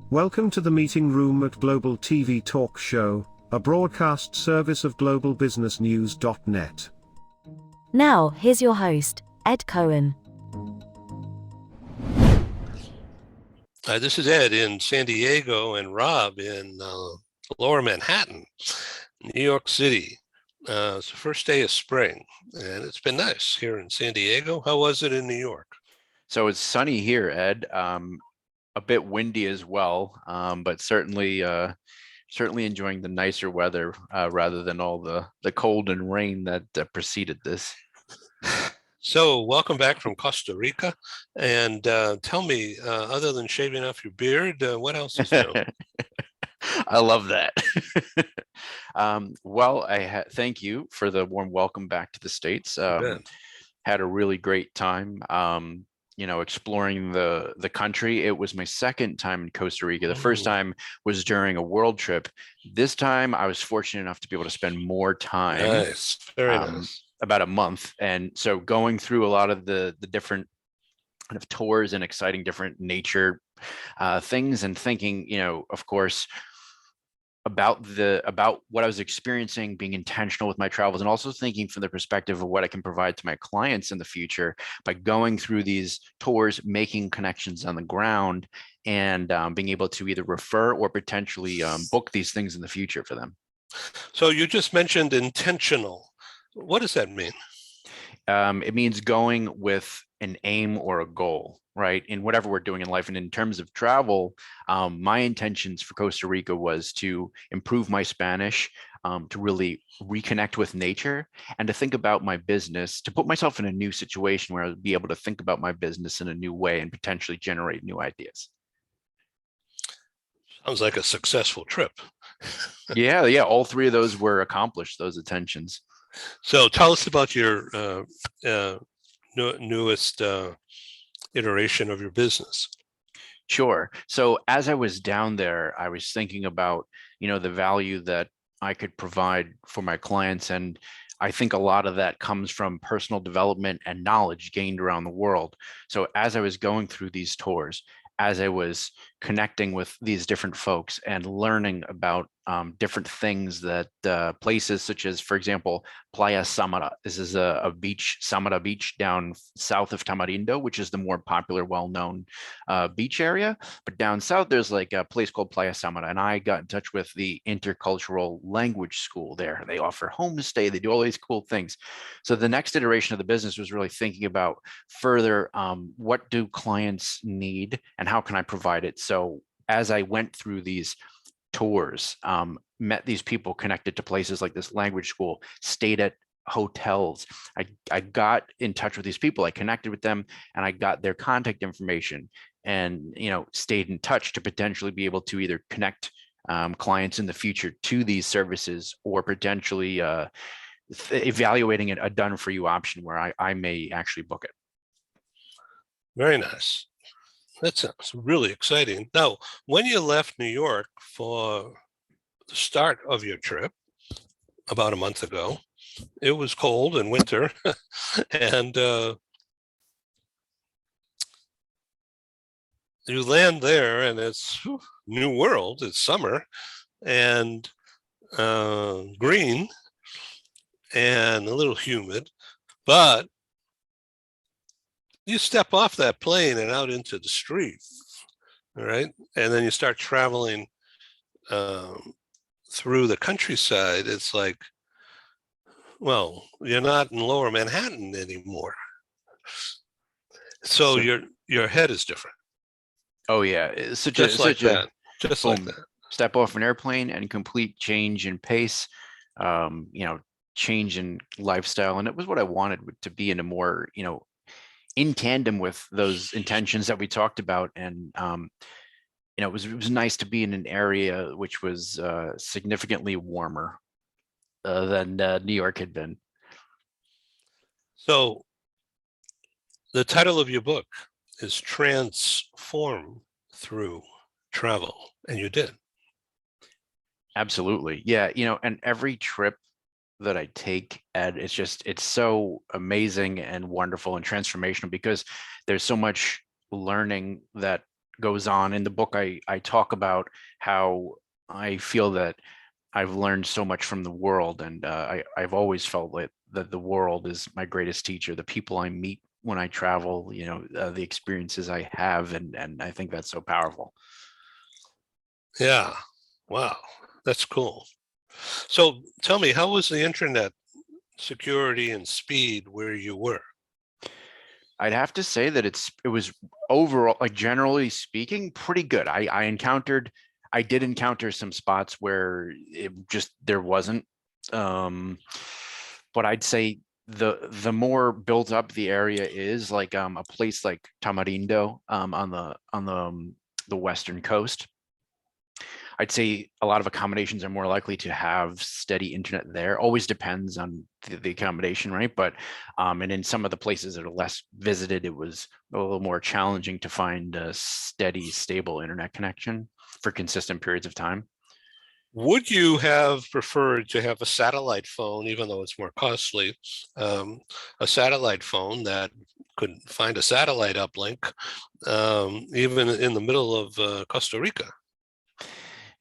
Welcome to the meeting room at Global TV Talk Show, a broadcast service of globalbusinessnews.net. Now, here's your host, Ed Cohen. This is Ed in San Diego and Rob in Lower Manhattan, New York City. It's the first day of spring, and it's been nice here in San Diego. How was it in New York? So it's sunny here, Ed. A bit windy as well, but certainly enjoying the nicer weather rather than all the cold and rain that preceded this. So welcome back from Costa Rica, and tell me, other than shaving off your beard, what else is new? I love that. Well, thank you for the warm welcome back to the States. Had a really great time. Exploring the country. It was my second time in Costa Rica. The first time was during a world trip. This time I was fortunate enough to be able to spend more time. Nice, very nice. About a month. And so going through a lot of the different kind of tours and exciting different nature things, and thinking, of course, about what I was experiencing, being intentional with my travels, and also thinking from the perspective of what I can provide to my clients in the future by going through these tours, making connections on the ground, and being able to either refer or potentially book these things in the future for them. So you just mentioned intentional. What does that mean? It means going with an aim or a goal, right? In whatever we're doing in life. And in terms of travel, my intentions for Costa Rica was to improve my Spanish, to really reconnect with nature, and to think about my business, to put myself in a new situation where I would be able to think about my business in a new way and potentially generate new ideas. Sounds like a successful trip. Yeah. All three of those were accomplished, those intentions. So tell us about your newest iteration of your business. Sure. So as I was down there, I was thinking about, the value that I could provide for my clients. And I think a lot of that comes from personal development and knowledge gained around the world. So as I was going through these tours, as I was connecting with these different folks and learning about different things that places such as, for example, Playa Samara. This is a beach, Samara Beach, down south of Tamarindo, which is the more popular, well-known beach area. But down south, there's like a place called Playa Samara, and I got in touch with the intercultural language school there. They offer homestay. They do all these cool things. So the next iteration of the business was really thinking about further, what do clients need and how can I provide it? So as I went through these tours, met these people connected to places like this language school, stayed at hotels. I got in touch with these people, I connected with them, and I got their contact information, and stayed in touch to potentially be able to either connect clients in the future to these services, or potentially evaluating a done for you option where I may actually book it. Very nice. That sounds really exciting. Now, when you left New York for the start of your trip about a month ago, it was cold and winter, and you land there, and it's new world. It's summer and green and a little humid, but you step off that plane and out into the street, all right? And then you start traveling through the countryside. It's like, well, you're not in Lower Manhattan anymore. So your head is different. Oh yeah, it's just like that. Step off an airplane and complete change in pace, change in lifestyle, and it was what I wanted to be in a more, in tandem with those intentions that we talked about. And it was nice to be in an area which was significantly warmer than New York had been. So the title of your book is Transform Through Travel, and you did. Absolutely. Yeah. And every trip that I take, and it's so amazing and wonderful and transformational because there's so much learning that goes on. In the book, I talk about how I feel that I've learned so much from the world, and I've always felt like that the world is my greatest teacher. The people I meet when I travel, the experiences I have, and I think that's so powerful. Yeah. Wow. That's cool. So tell me, how was the internet security and speed where you were? I'd have to say that it was overall, like generally speaking, pretty good. I did encounter some spots where there wasn't. But I'd say the more built up the area is, like a place like Tamarindo on the western coast, I'd say a lot of accommodations are more likely to have steady internet there. Always depends on the accommodation, right? But and in some of the places that are less visited, it was a little more challenging to find a steady, stable internet connection for consistent periods of time. Would you have preferred to have a satellite phone, even though it's more costly, a satellite phone that could find a satellite uplink, even in the middle of Costa Rica?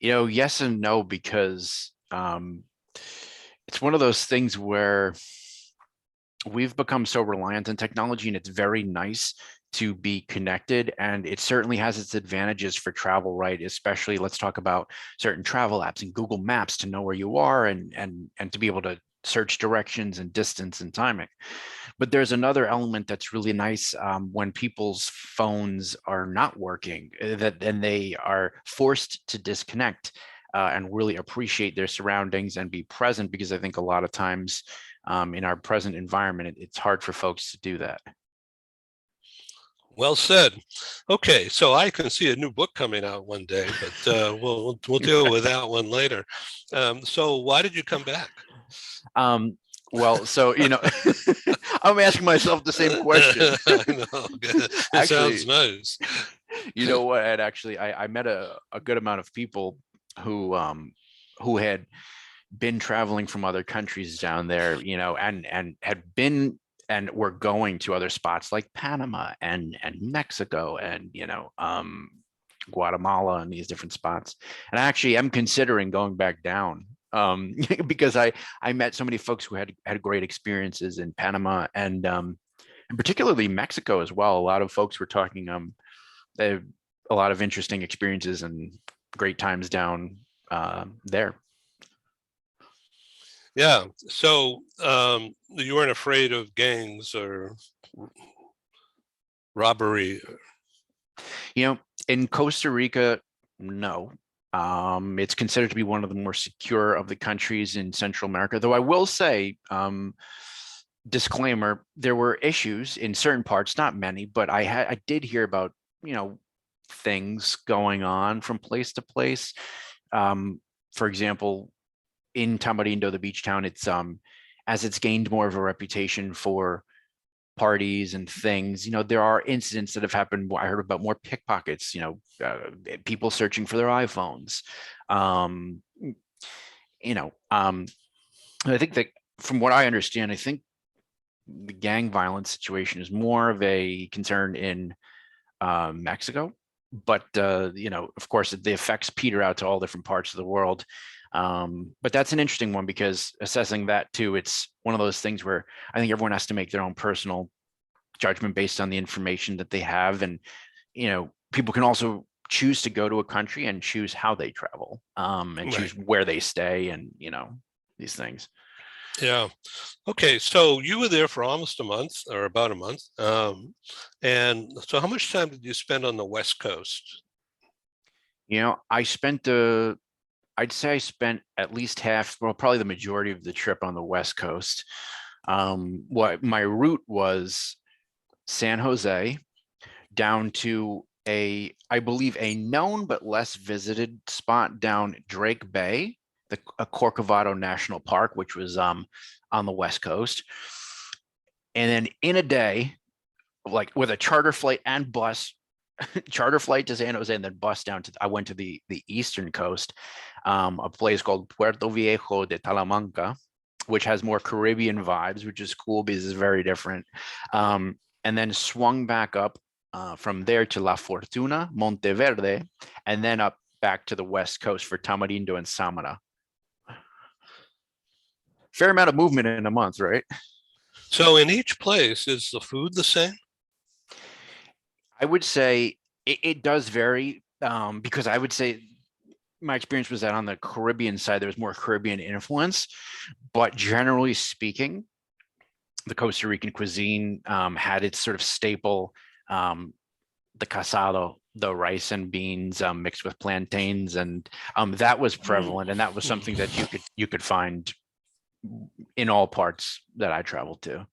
Yes and no, because it's one of those things where we've become so reliant on technology, and it's very nice to be connected, and it certainly has its advantages for travel, right? Especially, let's talk about certain travel apps and Google Maps to know where you are, and to be able to search directions and distance and timing. But there's another element that's really nice when people's phones are not working, and they are forced to disconnect and really appreciate their surroundings and be present, because I think a lot of times in our present environment, it's hard for folks to do that. Well said. Okay, so I can see a new book coming out one day, but we'll deal with that one later. So why did you come back? Well, so I'm asking myself the same question. I know. It Actually, sounds nice. you know what, Ed? Actually, I met a good amount of people who had been traveling from other countries down there, and had been and were going to other spots like Panama and Mexico and Guatemala and these different spots. And I actually am considering going back down because I met so many folks who had great experiences in Panama and particularly Mexico as well. A lot of folks were talking they have a lot of interesting experiences and great times down there. Yeah. So you weren't afraid of gangs or robbery? In Costa Rica, no. It's considered to be one of the more secure of the countries in Central America, though I will say, disclaimer, there were issues in certain parts, not many, but I did hear about, things going on from place to place. For example, in Tamarindo, the beach town, it's as it's gained more of a reputation for parties and things, there are incidents that have happened. I heard about more pickpockets, people searching for their iPhones. I think that from what I understand, I think the gang violence situation is more of a concern in Mexico, but of course, the effects peter out to all different parts of the world. But that's an interesting one, because assessing that too, it's one of those things where I think everyone has to make their own personal judgment based on the information that they have. And, people can also choose to go to a country and choose how they travel, and Right. choose where they stay, and, these things. Yeah. Okay. So you were there for almost a month, or about a month. And so how much time did you spend on the West Coast? I'd say I spent at least half, well, probably the majority of the trip on the West Coast. What my route was San Jose down to I believe a known but less visited spot down Drake Bay, a Corcovado National Park, which was on the West Coast. And then in a day, like with a charter flight and bus, charter flight to San Jose, and then bus down I went to the eastern coast, a place called Puerto Viejo de Talamanca. which has more Caribbean vibes, which is cool because it's very different. And then swung back up from there to La Fortuna, Monteverde, and then up back to the West Coast for Tamarindo and Samara. Fair amount of movement in a month, right? So in each place, is the food the same? I would say it does vary because I would say my experience was that on the Caribbean side, there was more Caribbean influence, but generally speaking, the Costa Rican cuisine had its sort of staple, the casado, the rice and beans mixed with plantains, and that was prevalent, and that was something that you could find in all parts that I traveled to.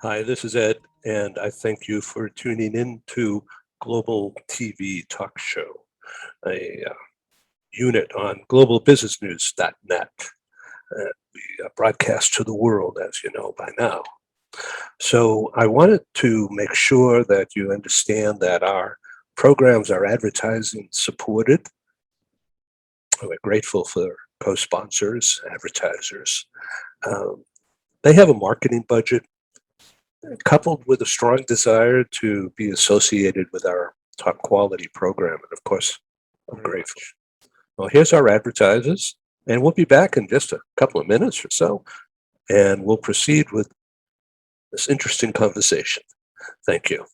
Hi, this is Ed, and I thank you for tuning in to Global TV Talk Show, a unit on globalbusinessnews.net. We broadcast to the world, as you know by now. So I wanted to make sure that you understand that our programs are advertising supported. We're grateful for co-sponsors, advertisers. They have a marketing budget coupled with a strong desire to be associated with our top quality program. And of course, I'm grateful. Well, here's our advertisers, and we'll be back in just a couple of minutes or so, and we'll proceed with this interesting conversation. Thank you.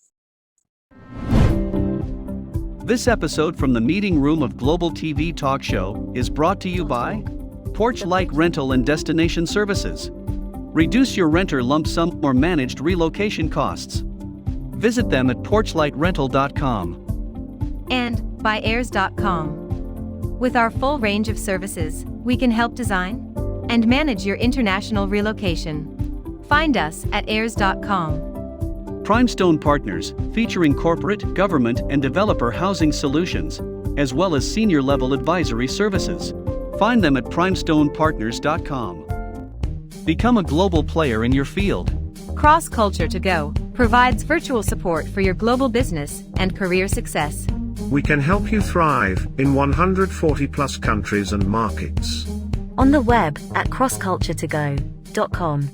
This episode from the meeting room of Global TV Talk Show is brought to you by Porchlight Rental and Destination Services. Reduce your renter lump sum or managed relocation costs. Visit them at porchlightrental.com. And by heirs.com. With our full range of services, we can help design and manage your international relocation. Find us at heirs.com. Primestone Partners, featuring corporate, government, and developer housing solutions, as well as senior-level advisory services. Find them at primestonepartners.com. Become a global player in your field. Cross Culture to Go provides virtual support for your global business and career success. We can help you thrive in 140 plus countries and markets. On the web at crossculturetogo.com.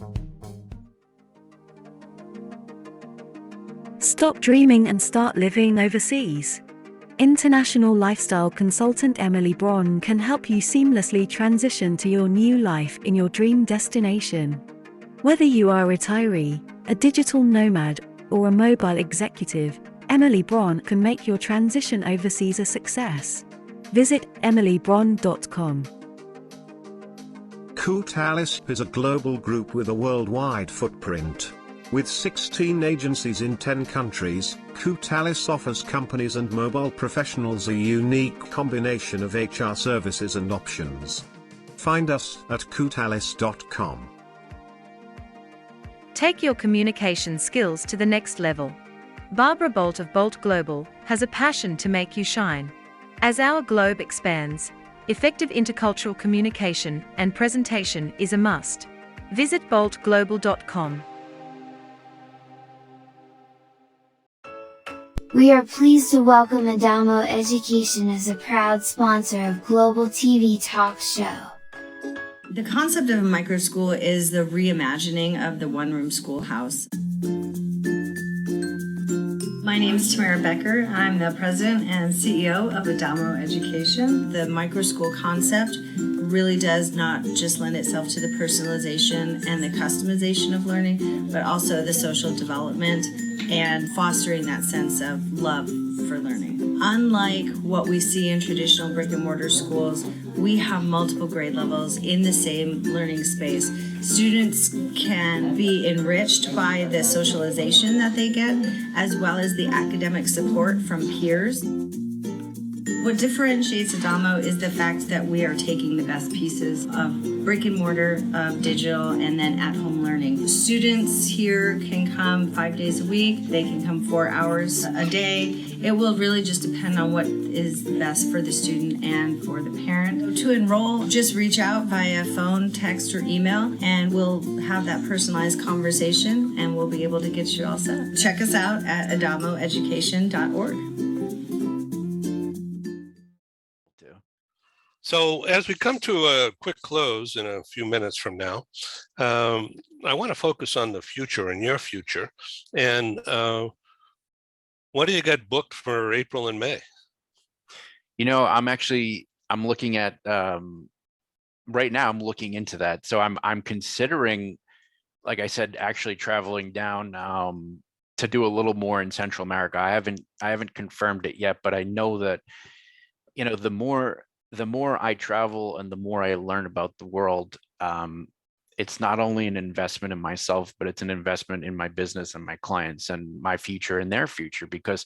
Stop dreaming and start living overseas. International lifestyle consultant Emily Braun can help you seamlessly transition to your new life in your dream destination. Whether you are a retiree, a digital nomad, or a mobile executive, Emily Braun can make your transition overseas a success. Visit emilybraun.com. Coutalis is a global group with a worldwide footprint. With 16 agencies in 10 countries, Coutalis offers companies and mobile professionals a unique combination of HR services and options. Find us at coutalis.com. Take your communication skills to the next level. Barbara Bolt of Bolt Global has a passion to make you shine. As our globe expands, effective intercultural communication and presentation is a must. Visit boltglobal.com. We are pleased to welcome Adamo Education as a proud sponsor of Global TV Talk Show. The concept of a micro school is the reimagining of the one-room schoolhouse. My name is Tamara Becker. I'm the president and CEO of Adamo Education. The micro school concept really does not just lend itself to the personalization and the customization of learning, but also the social development and fostering that sense of love for learning. Unlike what we see in traditional brick and mortar schools, we have multiple grade levels in the same learning space. Students can be enriched by the socialization that they get, as well as the academic support from peers. What differentiates Adamo is the fact that we are taking the best pieces of brick and mortar, of digital, and then at-home learning. Students here can come 5 days a week. They can come 4 hours a day. It will really just depend on what is best for the student and for the parent. To enroll, just reach out via phone, text, or email, and we'll have that personalized conversation, and we'll be able to get you all set. Check us out at adamoeducation.org. So as we come to a quick close in a few minutes from now, I want to focus on the future and your future. And what do you got booked for April and May? I'm looking at right now. I'm looking into that. So I'm considering, like I said, actually traveling down to do a little more in Central America. I haven't confirmed it yet, but I know that, the more I travel and the more I learn about the world, it's not only an investment in myself, but it's an investment in my business and my clients and my future and their future, because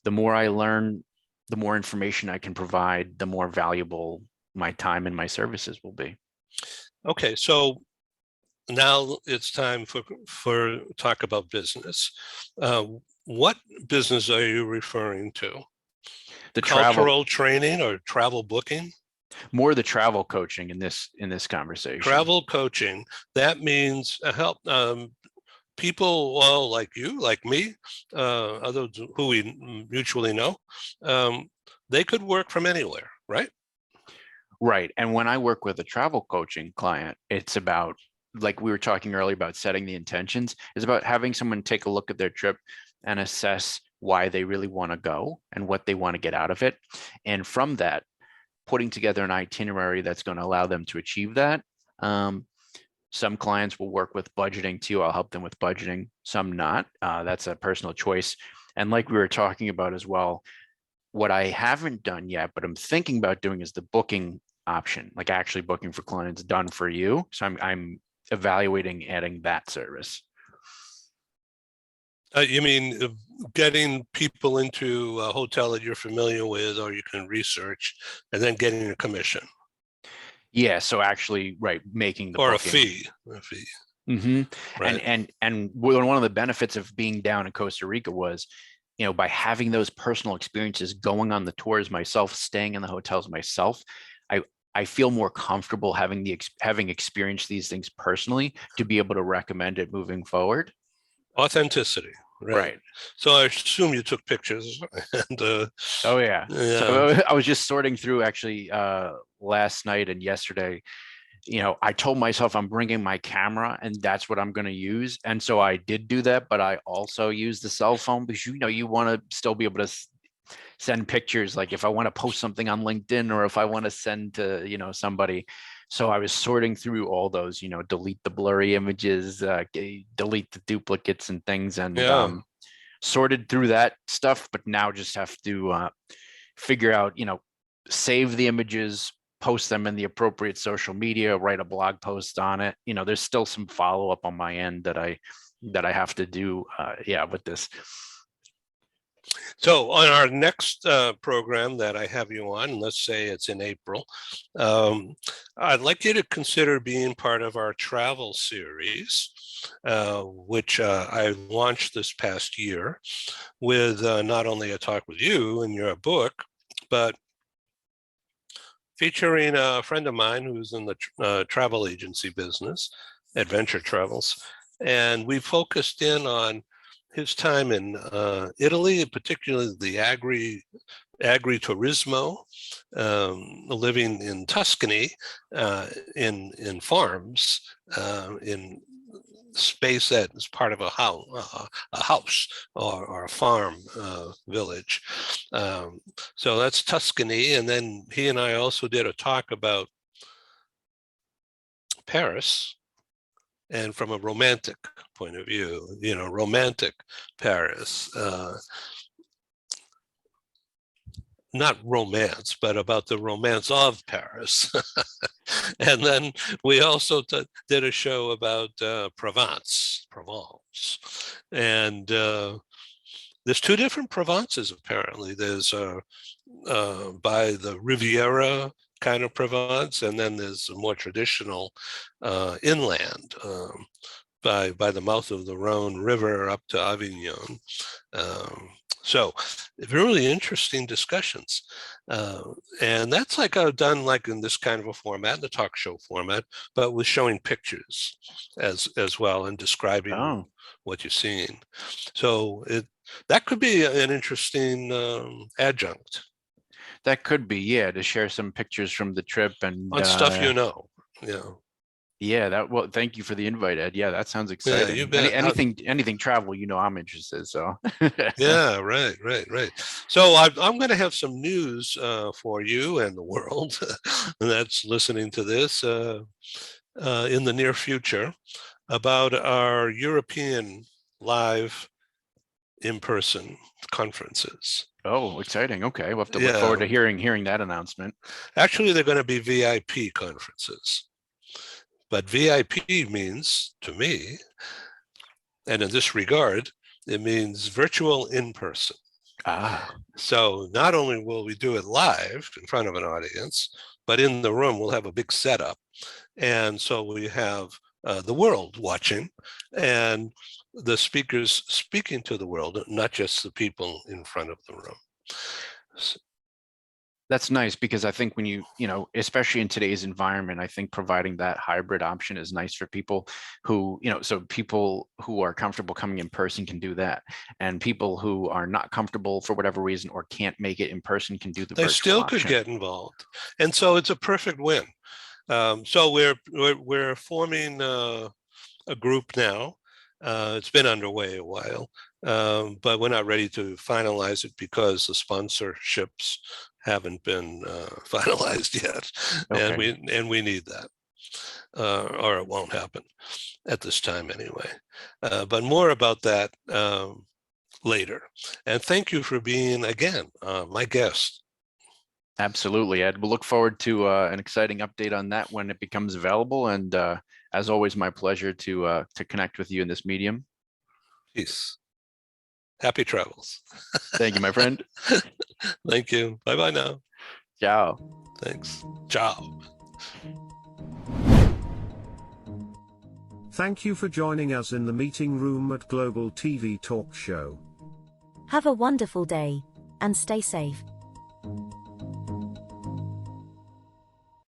the more I learn, the more information I can provide, the more valuable my time and my services will be. Okay, so now it's time for talk about business. What business are you referring to? The Cultural training or travel booking? More the travel coaching in this conversation. Travel coaching. That means help people, well, like you, like me, others who we mutually know. They could work from anywhere, right? Right. And when I work with a travel coaching client, it's about, like we were talking earlier about setting the intentions, it's about having someone take a look at their trip and assess why they really want to go and what they want to get out of it. And from that, putting together an itinerary that's going to allow them to achieve that. Some clients will work with budgeting too. I'll help them with budgeting, some not. That's a personal choice. And like we were talking about as well, what I haven't done yet, but I'm thinking about doing is the booking option, like actually booking for clients done for you. So I'm evaluating adding that service. You mean getting people into a hotel that you're familiar with, or you can research, and then getting a commission? Yeah. So actually, right, making the or booking. a fee. Mm-hmm. Right. And one of the benefits of being down in Costa Rica was, by having those personal experiences, going on the tours myself, staying in the hotels myself, I feel more comfortable having experienced these things personally to be able to recommend it moving forward. Authenticity. Right. So I assume you took pictures. And oh yeah. So I was just sorting through actually last night and yesterday. I told myself I'm bringing my camera and that's what I'm going to use. And so I did do that, but I also used the cell phone because, you want to still be able to send pictures. Like if I want to post something on LinkedIn or if I want to send to, somebody. So I was sorting through all those, delete the blurry images, delete the duplicates and things, and sorted through that stuff. But now just have to figure out, save the images, post them in the appropriate social media, write a blog post on it. There's still some follow up on my end that I have to do. With this. So on our next program that I have you on, let's say it's in April, I'd like you to consider being part of our travel series, which I launched this past year with not only a talk with you and your book, but featuring a friend of mine who's in the travel agency business, Adventure Travels. And we focused in on his time in Italy, particularly the agriturismo, living in Tuscany, in farms, in space that is part of a house or a farm village. So that's Tuscany. And then he and I also did a talk about Paris. And from a romantic point of view, romantic Paris, not romance, but about the romance of Paris. And then we also did a show about Provence. And there's two different Provences, apparently. There's by the Riviera kind of Provence, and then there's a more traditional inland by the mouth of the Rhone River up to Avignon. So really interesting discussions. And that's like I've done like in this kind of a format, the talk show format, but with showing pictures as well and describing what you're seeing. So that could be an interesting adjunct. That could be, yeah, to share some pictures from the trip and on stuff you know. Yeah. yeah, well, thank you for the invite, Ed. Yeah, that sounds Yeah, exciting. you bet. Anything travel, I'm interested. So Yeah, right. So I'm going to have some news for you and the world that's listening to this in the near future about our European live in-person conferences. Oh, exciting. Okay. We'll have to look Yeah, forward to hearing that announcement. actually, they're going to be VIP conferences. But VIP means, to me, and in this regard, it means virtual in-person. Ah, So not only will we do it live in front of an audience, but in the room we'll have a big setup. And so we have the world watching and the speakers speaking to the world, not just the people in front of the room. that's nice because I think when especially in today's environment, I think providing that hybrid option is nice for people who, so people who are comfortable coming in person can do that. And people who are not comfortable for whatever reason or can't make it in person can do the They virtual still option. could get involved. And so it's a perfect win. So we're forming a group now. It's been underway a while, but we're not ready to finalize it because the sponsorships haven't been finalized yet, Okay. and we need that, or it won't happen at this time anyway. But more about that later. And thank you for being again my guest. Absolutely, Ed. We'll look forward to an exciting update on that when it becomes available. And as always, my pleasure to connect with you in this medium. Peace. Happy travels. Thank you, my friend. Thank you. Bye-bye now. Ciao. Thanks. Ciao. Thank you for joining us in the meeting room at Global TV Talk Show. Have a wonderful day, and stay safe.